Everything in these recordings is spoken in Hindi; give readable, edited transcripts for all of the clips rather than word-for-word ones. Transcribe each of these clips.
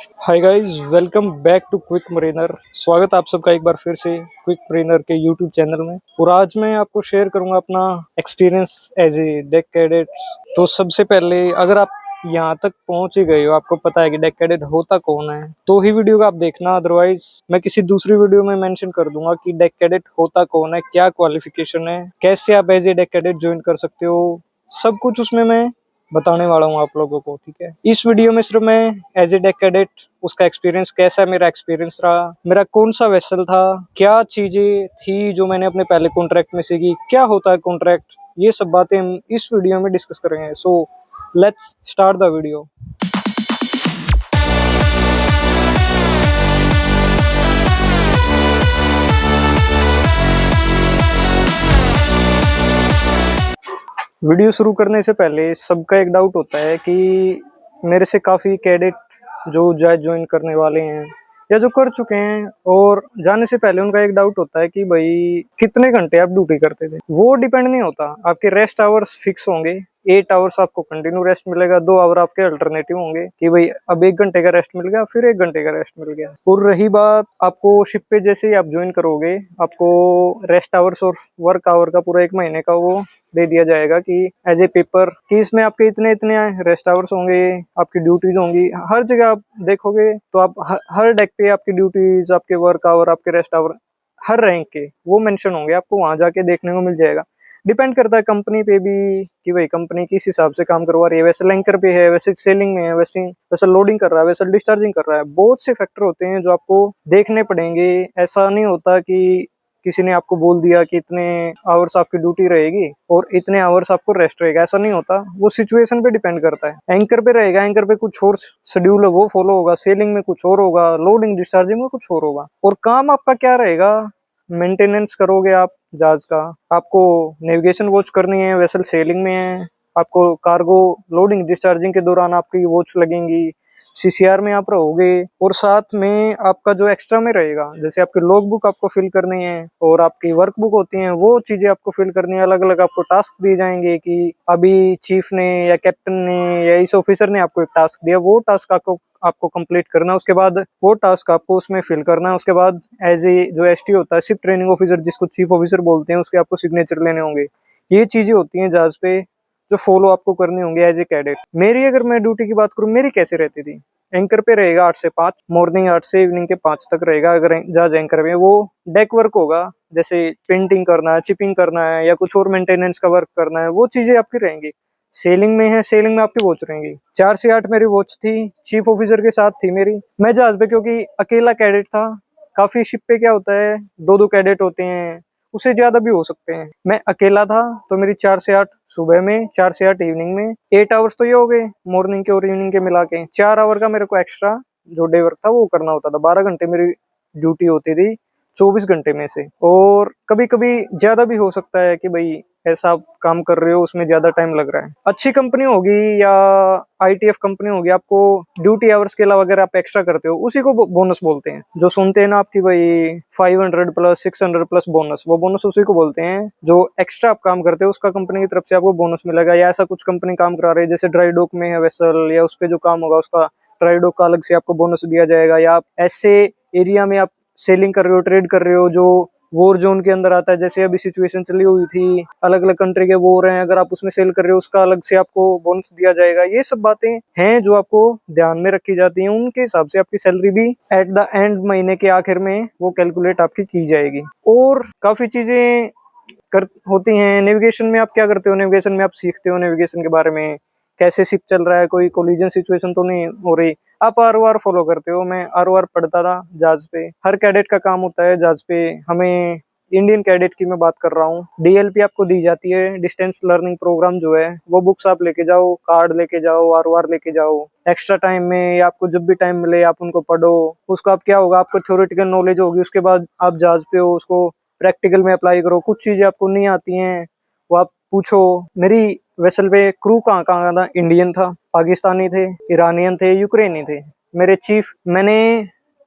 Hi guys, welcome back to quick mariner. स्वागत है आप सबका एक बार फिर से क्विक मरीनर के यूट्यूब चैनल में। और आज मैं आपको शेयर करूंगा अपना experience as a deck cadet. तो सबसे पहले अगर आप यहाँ तक पहुंच ही गए हो, आपको पता है कि डेक कैडेट होता कौन है, तो ही वीडियो को आप देखना। अदरवाइज मैं किसी दूसरी वीडियो में मेंशन कर दूंगा कि डेक कैडेट होता कौन है, क्या क्वालिफिकेशन है, कैसे आप as a deck cadet join कर सकते हो। सब कुछ उसमें मैं बताने वाला हूँ आप लोगों को, ठीक है। इस वीडियो में सिर्फ मैं एज ए डेक कैडेट उसका एक्सपीरियंस कैसा मेरा एक्सपीरियंस रहा, मेरा कौन सा वेसल था, क्या चीजें थी जो मैंने अपने पहले कॉन्ट्रैक्ट में सीखी, क्या होता है कॉन्ट्रैक्ट, ये सब बातें हम इस वीडियो में डिस्कस करेंगे। So let's start the video. Video शुरू करने से पहले सबका एक डाउट होता है कि मेरे से काफ़ी कैडेट जो ज्वाइन करने वाले हैं या जो कर चुके हैं, और जाने से पहले उनका एक डाउट होता है कि भाई कितने घंटे आप ड्यूटी करते थे। वो डिपेंड नहीं होता, आपके रेस्ट आवर्स फिक्स होंगे। 8 आवर्स आपको कंटिन्यू रेस्ट मिलेगा, 2 आवर आपके अल्टरनेटिव होंगे कि भाई अब 1 घंटे का रेस्ट मिल गया, फिर 1 घंटे का रेस्ट मिल गया। और रही बात, आपको शिप पे जैसे ही आप ज्वाइन करोगे, आपको रेस्ट आवर्स और वर्क आवर का पूरा 1 महीने का वो दे दिया जाएगा कि एज ए पेपर कि इसमें आपके इतने इतने रेस्ट आवर्स होंगे, आपकी ड्यूटीज होंगी। हर जगह आप देखोगे तो आप हर डेक पे आपकी ड्यूटीज, आपके वर्क आवर, आपके रेस्ट आवर, हर रैंक के वो मेंशन होंगे, आपको वहां जाके देखने को मिल जाएगा। डिपेंड करता है कंपनी पे भी कि भाई कंपनी किस हिसाब से काम करवा रही है। वैसे एंकर पे है, वैसे सेलिंग में है, वैसे वैसे लोडिंग कर रहा है, वैसे डिस्चार्जिंग कर रहा है। बहुत से फैक्टर होते हैं जो आपको देखने पड़ेंगे। ऐसा नहीं होता कि किसी ने आपको बोल दिया कि इतने आवर्स आपकी ड्यूटी रहेगी और इतने आवर्स आपको रेस्ट रहेगा, ऐसा नहीं होता। वो सिचुएशन पे डिपेंड करता है। एंकर पे रहेगा, एंकर पे कुछ और शेड्यूल है वो फॉलो होगा, सेलिंग में कुछ और होगा, लोडिंग डिस्चार्जिंग में कुछ और होगा। और काम आपका क्या रहेगा, मेंटेनेंस करोगे आप जहाज का, आपको नेविगेशन वॉच करनी है, वेसल सेलिंग में है, आपको कार्गो लोडिंग डिस्चार्जिंग के दौरान आपकी वॉच लगेंगी, सीसीआर में आप रहोगे। और साथ में आपका जो एक्स्ट्रा में रहेगा, जैसे आपकी लॉग बुक आपको फिल करनी है और आपकी वर्क बुक होती है, वो चीजें आपको फिल करनी है। अलग अलग आपको टास्क दिए जाएंगे कि अभी चीफ ने या कैप्टन ने या इस ऑफिसर ने आपको एक टास्क दिया, वो टास्क आपको आपको कंप्लीट करना है। उसके बाद वो टास्क आपको उसमें फिल करना है। उसके बाद एज ए जो एसटी होता है, शिप ट्रेनिंग ऑफिसर, जिसको चीफ ऑफिसर बोलते हैं, उसके आपको सिग्नेचर लेने होंगे। ये चीजें होती हैं जहाज पे जो फॉलो आपको करनी होंगी एज ए कैडेट। मेरी अगर मैं ड्यूटी की बात करूँ, मेरी कैसे रहती थी। एंकर पे रहेगा 8 से 5, मॉर्निंग 8 से इवनिंग के 5 तक रहेगा। अगर जहाज एंकर में, वो डेक वर्क होगा, जैसे पेंटिंग करना है, चिपिंग करना है या कुछ और मेंटेनेंस का वर्क करना है, वो चीजें आपकी रहेंगी। सेलिंग में है, सेलिंग में आपकी वॉच रहेंगी। 4 से 8 मेरी वॉच थी, चीफ ऑफिसर के साथ थी मेरी। मैं जहाज पे क्योंकि अकेला कैडेट था, काफी शिप पे क्या होता है, 2-2 कैडेट होते हैं, उससे ज्यादा भी हो सकते हैं। मैं अकेला था तो मेरी 4 से 8 सुबह में, 4 से 8 इवनिंग में। 8 आवर्स तो ये हो गए मॉर्निंग के और इवनिंग के मिला के। 4 आवर का मेरे को एक्स्ट्रा जो डे वर्क था वो करना होता था। 12 घंटे मेरी ड्यूटी होती थी 24 घंटे में से। और कभी कभी ज्यादा भी हो सकता है कि भाई ऐसा आप काम कर रहे हो, उसमें ज्यादा टाइम लग रहा है। अच्छी कंपनी होगी या आईटीएफ कंपनी होगी, आपको ड्यूटी आवर्स के अलावा अगर आप एक्स्ट्रा करते हो, उसी को बोनस बोलते हैं। जो सुनते हैं ना आपकी भाई 500 प्लस 600 प्लस बोनस, वो बोनस उसी को बोलते हैं। जो एक्स्ट्रा आप काम करते हो उसका कंपनी की तरफ से आपको बोनस मिलेगा। या ऐसा कुछ कंपनी काम करा रही है, जैसे ड्राई डॉक में है वेसल, या उस पर जो काम होगा उसका ड्राई डॉक का अलग से आपको बोनस दिया जाएगा। या आप ऐसे एरिया में आप सेलिंग कर रहे हो, ट्रेड कर रहे हो जो वॉर जोन के अंदर आता है, जैसे अभी सिचुएशन चली हुई थी, अलग अलग कंट्री के वॉर हैं, अगर आप उसमें सेल कर रहे हो उसका अलग से आपको बोनस दिया जाएगा। ये सब बातें हैं जो आपको ध्यान में रखी जाती हैं। उनके हिसाब से आपकी सैलरी भी एट द एंड, महीने के आखिर में वो कैलकुलेट आपकी की जाएगी। और काफी चीजें कर होती हैं। नेविगेशन में आप क्या करते हो, नेविगेशन में आप सीखते हो नेविगेशन के बारे में, कैसे शिप चल रहा है, कोई कोलिजन सिचुएशन तो नहीं हो रही, आप आरओआर फॉलो करते हो। मैं आरओआर पढ़ता था जहाज पे, हर कैडेट का काम होता है जहाज पे। हमें इंडियन कैडेट की मैं बात कर रहा हूँ, डीएलपी आपको दी जाती है, डिस्टेंस लर्निंग प्रोग्राम जो है, वो बुक्स आप लेके जाओ, कार्ड लेके जाओ, आरओआर लेके जाओ। एक्स्ट्रा टाइम में या आपको जब भी टाइम मिले आप उनको पढ़ो। उसको आप क्या होगा, आपको थ्योरेटिकल नॉलेज होगी, उसके बाद आप जहाज पे हो, उसको प्रैक्टिकल में अप्लाई करो। कुछ चीजें आपको नहीं आती हैं वो आप पूछो। मेरी वेसल पे क्रू कहाँ कहाँ था, इंडियन था, पाकिस्तानी थे, ईरानियन थे, यूक्रेनी थे। मेरे चीफ, मैंने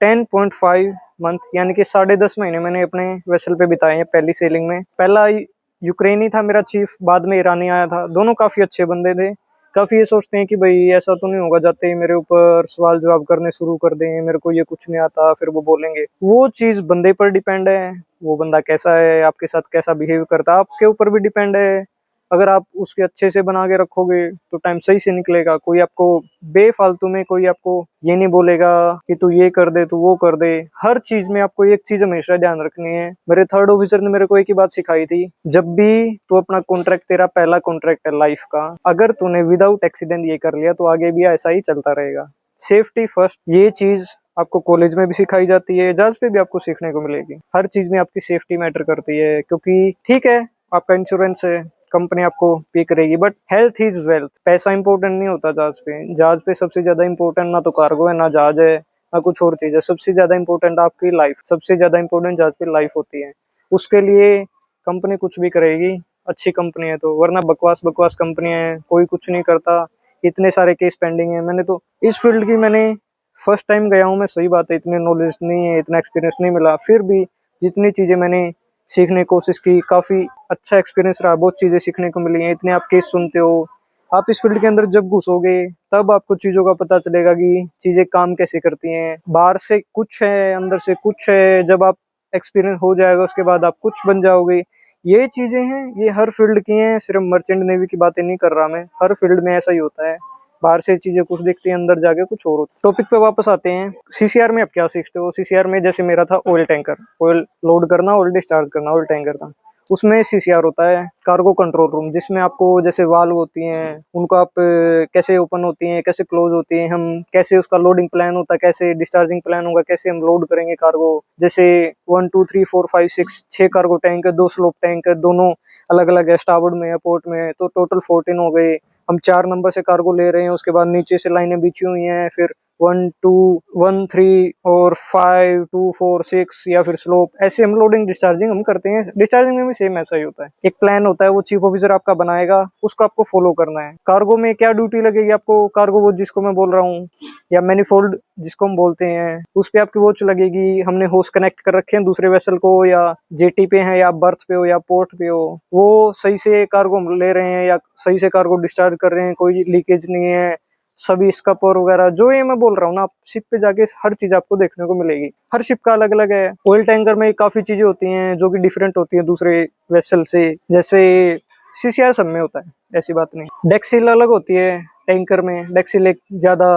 10.5 मंथ यानी कि 10.5 महीने मैंने अपने वेसल पे बिताए हैं। पहली सेलिंग में पहला यूक्रेनी था मेरा चीफ, बाद में ईरानी आया था। दोनों काफी अच्छे बंदे थे, काफी ये सोचते हैं कि भाई ऐसा तो नहीं होगा जाते ही मेरे ऊपर सवाल जवाब करने शुरू कर दें, मेरे को ये कुछ नहीं आता, फिर वो बोलेंगे। वो चीज बंदे पर डिपेंड है, वो बंदा कैसा है, आपके साथ कैसा बिहेव करता है, आपके ऊपर भी डिपेंड है। अगर आप उसके अच्छे से बना के रखोगे तो टाइम सही से निकलेगा। कोई आपको बेफालतू में कोई आपको ये नहीं बोलेगा कि तू ये कर दे, तू वो कर दे। हर चीज में आपको एक चीज हमेशा ध्यान रखनी है। मेरे थर्ड ऑफिसर ने मेरे को एक ही बात सिखाई थी, जब भी तू अपना कॉन्ट्रैक्ट, तेरा पहला कॉन्ट्रैक्ट है लाइफ का, अगर तूने विदाउट एक्सीडेंट ये कर लिया तो आगे भी ऐसा ही चलता रहेगा। सेफ्टी फर्स्ट, ये चीज आपको कॉलेज में भी सिखाई जाती है, जहाज पे भी आपको सीखने को मिलेगी। हर चीज में आपकी सेफ्टी मैटर करती है, क्योंकि ठीक है आपका इंश्योरेंस है, कंपनी आपको पे करेगी, बट हेल्थ इज वेल्थ। पैसा इंपॉर्टेंट नहीं होता जहाज पे। जहाज पे सबसे ज्यादा इंपॉर्टेंट ना तो कार्गो है, ना जहाज है, ना कुछ और चीज है। सबसे ज्यादा इंपॉर्टेंट आपकी लाइफ, सबसे ज्यादा इंपॉर्टेंट जहाज पे लाइफ होती है। उसके लिए कंपनी कुछ भी करेगी, अच्छी कंपनी है तो, वरना बकवास बकवास कंपनी है, कोई कुछ नहीं करता। इतने सारे केस पेंडिंग है। मैंने तो इस फील्ड की, मैंने फर्स्ट टाइम गया हूँ मैं, सही बात है, इतने नॉलेज नहीं है, इतना एक्सपीरियंस नहीं मिला, फिर भी जितनी चीजें मैंने सीखने की कोशिश की, काफी अच्छा एक्सपीरियंस रहा, बहुत चीजें सीखने को मिली हैं। इतने आप केस सुनते हो, आप इस फील्ड के अंदर जब घुसोगे तब आपको चीजों का पता चलेगा कि चीजें काम कैसे करती हैं। बाहर से कुछ है, अंदर से कुछ है। जब आप एक्सपीरियंस हो जाएगा उसके बाद आप कुछ बन जाओगे। ये चीजें हैं, ये हर फील्ड की हैं, सिर्फ मर्चेंट नेवी की बातें नहीं कर रहा मैं, हर फील्ड में ऐसा ही होता है। बाहर से चीजें कुछ दिखती हैं, अंदर जाके कुछ और होता है। टॉपिक पे वापस आते हैं, सीसीआर में आप क्या सीखते हो। सीसीआर में जैसे मेरा था ऑयल टैंकर, ऑयल लोड करना, ऑयल डिस्चार्ज करना, ऑयल टैंकर था। उसमें सीसीआर होता है, कार्गो कंट्रोल रूम, जिसमें आपको जैसे वाल्व होती हैं उनको आप कैसे ओपन होती हैं, कैसे क्लोज होती हैं, हम कैसे उसका लोडिंग प्लान होता है, कैसे डिस्चार्जिंग प्लान होगा, कैसे हम लोड करेंगे कार्गो। जैसे 1 2 3 4 5 6 6 कार्गो टैंक है, 2 स्लोप टैंक है, दोनों अलग अलग है, स्टारबोर्ड में है, पोर्ट में है, तो टोटल 14 हो गए। हम 4 नंबर से कार्गो ले रहे हैं, उसके बाद नीचे से लाइनें बिछी हुई हैं, फिर 1 2 1 3 और 5 2 4 6 या फिर स्लोप, ऐसे हम लोडिंग डिस्चार्जिंग हम करते हैं। डिस्चार्जिंग में भी सेम ऐसा ही होता है, एक प्लान होता है, वो चीफ ऑफिसर आपका बनाएगा, उसको आपको फॉलो करना है। कार्गो में क्या ड्यूटी लगेगी आपको, कार्गो वो जिसको मैं बोल रहा हूँ, या मैनिफोल्ड जिसको हम बोलते हैं, उस पे आपकी वॉच लगेगी। हमने होस्ट कनेक्ट कर रखे हैं दूसरे वेसल को, या जेटी पे है, या बर्थ पे हो, या पोर्ट पे हो, वो सही से कार्गो ले रहे हैं या सही से कार्गो डिस्चार्ज कर रहे हैं, कोई लीकेज नहीं है, सभी स्कप और वगैरह जो ये मैं बोल रहा हूँ ना, आप शिप पे जाके हर चीज आपको देखने को मिलेगी। हर शिप का अलग अलग है। ऑयल टैंकर में काफी चीजें होती हैं जो कि डिफरेंट होती हैं दूसरे वेसल से, जैसे सीसीआर सब में होता है, ऐसी बात नहीं। डेक्सिल अलग होती है टैंकर में, डेक्सिल एक ज्यादा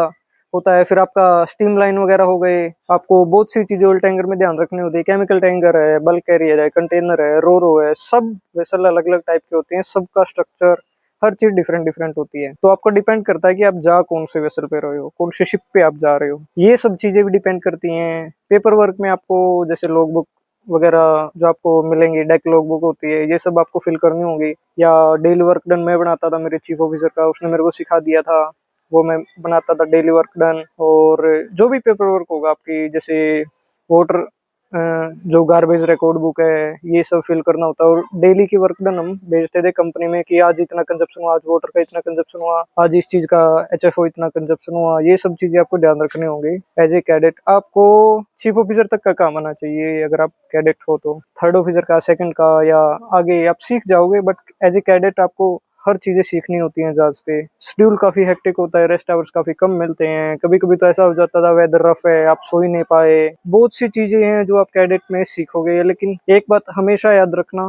होता है। फिर आपका स्टीम लाइन वगैरह हो गए, आपको बहुत सी चीजें ऑयल टैंकर में ध्यान रखनी होती है। केमिकल टैंकर है, बल्क कैरियर है, कंटेनर है, रोरो है, सब वेसल अलग अलग टाइप के होते हैं, सबका स्ट्रक्चर हर चीज डिफरेंट डिफरेंट होती है। तो आपको डिपेंड करता है कि आप जा कौन से वेसल पे रहे हो, कौन से शिप पे आप जा रहे हो, ये सब चीजें भी डिपेंड करती हैं। पेपर वर्क में आपको जैसे लॉग बुक वगैरह जो आपको मिलेंगी, डेक लॉग बुक होती है, ये सब आपको फिल करनी होगी। या डेली वर्क डन मैं बनाता था, मेरे चीफ ऑफिसर का, उसने मेरे को सिखा दिया था, वो मैं बनाता था डेली वर्क डन। और जो भी पेपर वर्क होगा आपकी, जैसे वोटर जो गार्बेज रिकॉर्ड बुक है, ये सब फिल करना होता है। और डेली की वर्क डन हम भेजते थे कंपनी में कि आज इतना कंजप्शन हुआ, आज वाटर का इतना कंजप्शन हुआ, आज इस चीज का एचएफओ इतना कंजप्शन हुआ। ये सब चीजें आपको ध्यान रखनी होंगी एज ए कैडेट। आपको चीफ ऑफिसर तक का काम आना चाहिए अगर आप कैडेट हो तो, थर्ड ऑफिसर का, सेकंड का, या आगे आप सीख जाओगे, बट एज ए कैडेट आपको हर चीजें सीखनी होती हैं जहाज पे। शेड्यूल काफी हेक्टिक होता है, रेस्ट आवर्स काफी कम मिलते हैं, कभी कभी तो ऐसा हो जाता था वेदर रफ है, आप सो ही नहीं पाए। बहुत सी चीजें हैं जो आप कैडेट में सीखोगे। लेकिन एक बात हमेशा याद रखना,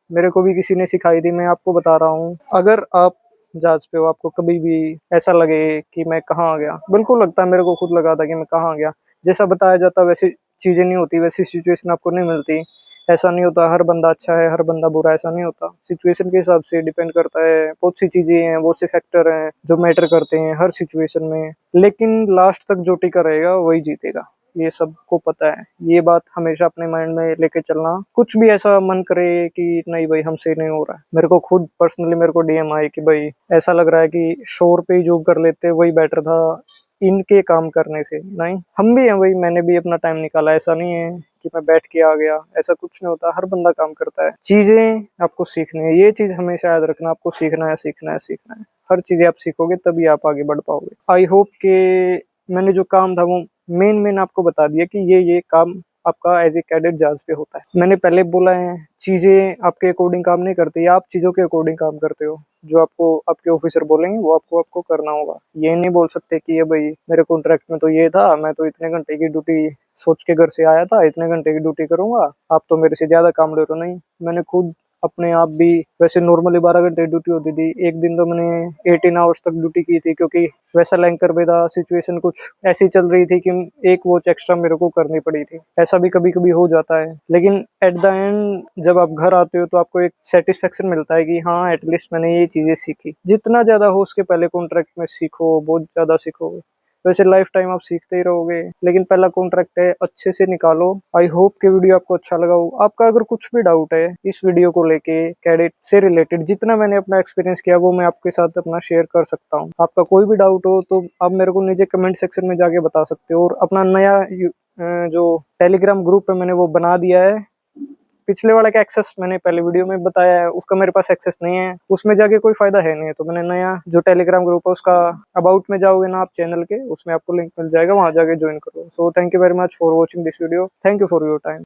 मेरे को भी किसी ने सिखाई थी, मैं आपको बता रहा हूँ, अगर आप जहाज पे हो, आपको कभी भी ऐसा लगे कि मैं कहाँ आ गया, बिल्कुल लगता है, मेरे को खुद लगा था कि मैं कहाँ आ गया, जैसा बताया जाता वैसी चीजें नहीं होती, वैसी सिचुएशन आपको नहीं मिलती। ऐसा नहीं होता हर बंदा अच्छा है, हर बंदा बुरा, ऐसा नहीं होता। सिचुएशन के हिसाब से डिपेंड करता है, बहुत सी चीजें हैं, बहुत से फैक्टर हैं जो मैटर करते हैं हर सिचुएशन में। लेकिन लास्ट तक जो टिका रहेगा वही जीतेगा, ये सबको पता है। ये बात हमेशा अपने माइंड में लेके चलना। कुछ भी ऐसा मन करे कि नहीं भाई हमसे नहीं हो रहा है, मेरे को खुद पर्सनली मेरे को डीएम आए कि भाई ऐसा लग रहा है कि शोर पे ही जॉब कर लेते वही बेटर था इनके काम करने से। नहीं, हम भी हैं भाई, मैंने भी अपना टाइम निकाला, ऐसा नहीं है कि मैं बैठ के आ गया, ऐसा कुछ नहीं होता, हर बंदा काम करता है। चीजें आपको सीखनी है, ये चीज हमेशा याद रखना, आपको सीखना है, सीखना है, सीखना है। हर चीजें आप सीखोगे तभी आप आगे बढ़ पाओगे। आई होप के मैंने जो काम था वो मेन आपको बता दिया कि ये काम आपका एज ए कैडेट जहाज पे होता है। मैंने पहले बोला है, चीजें आपके अकॉर्डिंग काम नहीं करती, आप चीजों के अकॉर्डिंग काम करते हो। जो आपको आपके ऑफिसर बोलेंगे वो आपको करना होगा। ये नहीं बोल सकते कि ये भाई मेरे कॉन्ट्रैक्ट में तो ये था, मैं तो इतने घंटे की ड्यूटी सोच के घर से आया था, इतने घंटे की ड्यूटी करूंगा, आप तो मेरे से ज्यादा काम ले रहे हो। नहीं, मैंने खुद अपने आप भी, वैसे नॉर्मली 12 घंटे ड्यूटी होती थी, एक दिन तो मैंने 18 आवर्स तक ड्यूटी की थी, क्योंकि वैसा लैंकर पे था, सिचुएशन कुछ ऐसी चल रही थी कि एक वॉच एक्स्ट्रा मेरे को करनी पड़ी थी। ऐसा भी कभी कभी हो जाता है, लेकिन एट द एंड जब आप घर आते हो तो आपको एक सेटिस्फेक्शन मिलता है कि हाँ एटलीस्ट मैंने ये चीजें सीखी। जितना ज्यादा हो उसके पहले कॉन्ट्रैक्ट में सीखो, बहुत ज्यादा सीखो। वैसे लाइफ टाइम आप सीखते ही रहोगे, लेकिन पहला कॉन्ट्रैक्ट है, अच्छे से निकालो। आई होप कि वीडियो आपको अच्छा लगा हो। आपका अगर कुछ भी डाउट है इस वीडियो को लेके, कैडेट से रिलेटेड, जितना मैंने अपना एक्सपीरियंस किया वो मैं आपके साथ अपना शेयर कर सकता हूँ। आपका कोई भी डाउट हो तो आप मेरे को नीचे कमेंट सेक्शन में जाके बता सकते हो। और अपना नया जो टेलीग्राम ग्रुप है मैंने वो बना दिया है। पिछले वाला का एक्सेस मैंने पहले वीडियो में बताया है, उसका मेरे पास एक्सेस नहीं है, उसमें जाके कोई फायदा है नहीं। तो मैंने नया जो टेलीग्राम ग्रुप है उसका अबाउट में जाओगे ना आप चैनल के, उसमें आपको लिंक मिल जाएगा, वहां जाके ज्वाइन करो। So thank you very much for watching this video. Thank you for your time.